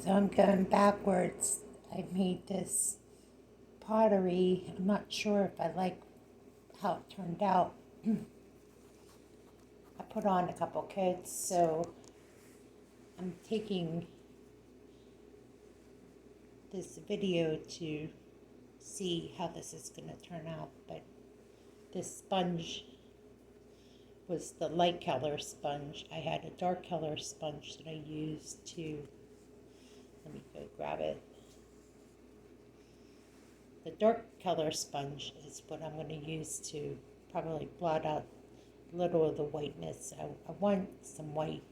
So I'm going backwards. I made this pottery. I'm not sure if I like how it turned out. I put on a couple coats, so I'm taking this video to see how this is going to turn out. But this sponge was the light color sponge. I had a dark color sponge that I used to, let me go grab it. The dark color sponge is what I'm going to use to probably blot out a little of the whiteness. I want some white.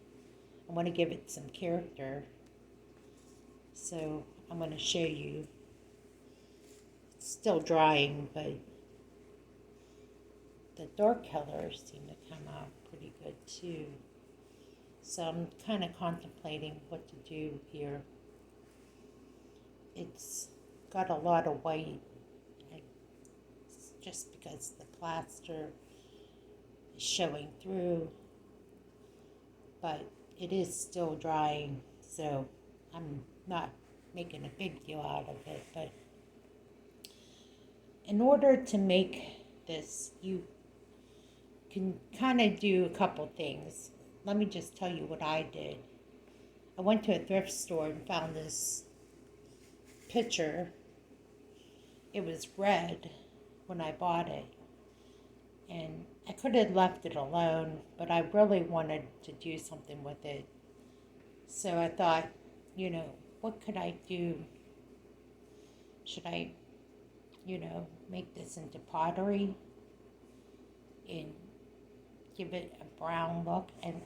I want to give it some character. So I'm going to show you. It's still drying, but the dark colors seem to come out pretty good too. So I'm kind of contemplating what to do here. It's got a lot of white, just because the plaster is showing through, but it is still drying, so I'm not making a big deal out of it. But in order to make this, you can kind of do a couple things. Let me just tell you what I did. I went to a thrift store and found this pitcher. It was red when I bought it, and I could have left it alone, but I really wanted to do something with it. So I thought, what could I do? Should I, make this into pottery and give it a brown look? And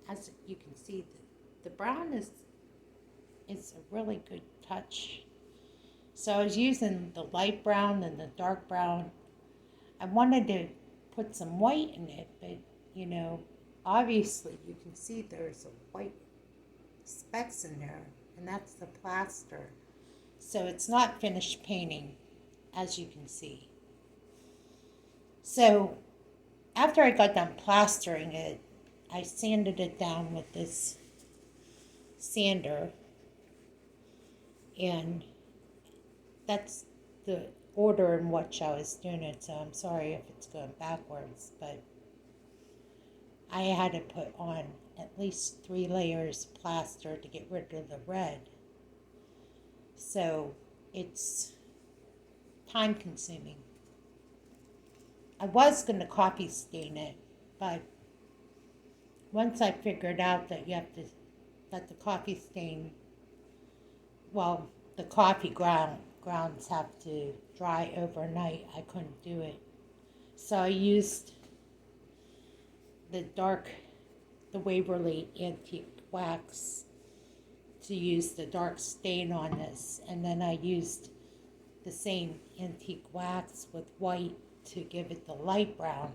as you can see, the brown is a really good touch. So I was using the light brown and the dark brown. I wanted to put some white in it, but obviously you can see there's a white specks in there, and that's the plaster. So it's not finished painting, as you can see. So after I got done plastering it, I sanded it down with this sander, and that's the order in which I was doing it, so I'm sorry if it's going backwards, but I had to put on at least 3 layers of plaster to get rid of the red. So it's time consuming. I was going to coffee stain it, but once I figured out that you have to let the coffee stain, the coffee grounds have to dry overnight, I couldn't do it. So I used the Waverly Antique Wax to use the dark stain on this, and then I used the same antique wax with white to give it the light brown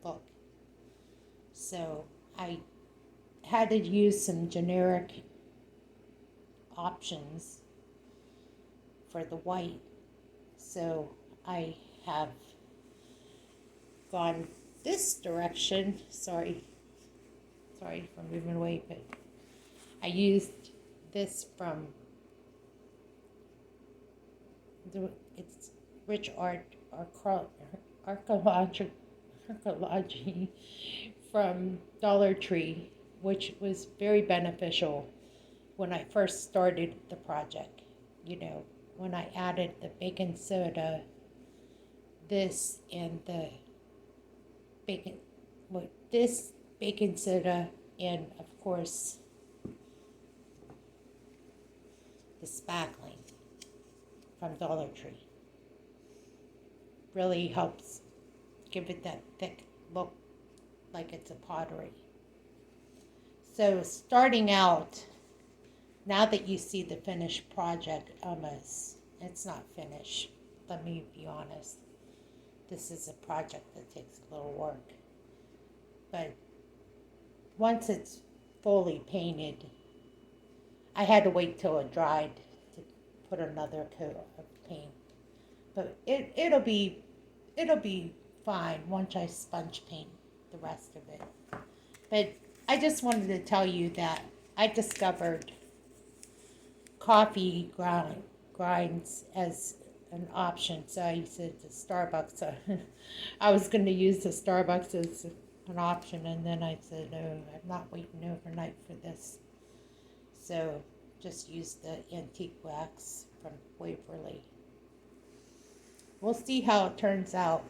look. So I had to use some generic options for the white. So I have gone this direction. Sorry for moving away, but I used this from it's Rich Art Archaeology from Dollar Tree, which was very beneficial when I first started the project. When I added the baking soda, this baking soda, and of course the spackling from Dollar Tree really helps give it that thick look, like it's a pottery. So starting out, now that you see the finished project, it's not finished. Let me be honest. This is a project that takes a little work. But once it's fully painted, I had to wait till it dried to put another coat of paint. But it'll be fine once I sponge paint the rest of it. But I just wanted to tell you that I discovered coffee grinds as an option. So I said the Starbucks. I was going to use the Starbucks as an option, and then I said, "No, I'm not waiting overnight for this." So just use the antique wax from Waverly. We'll see how it turns out.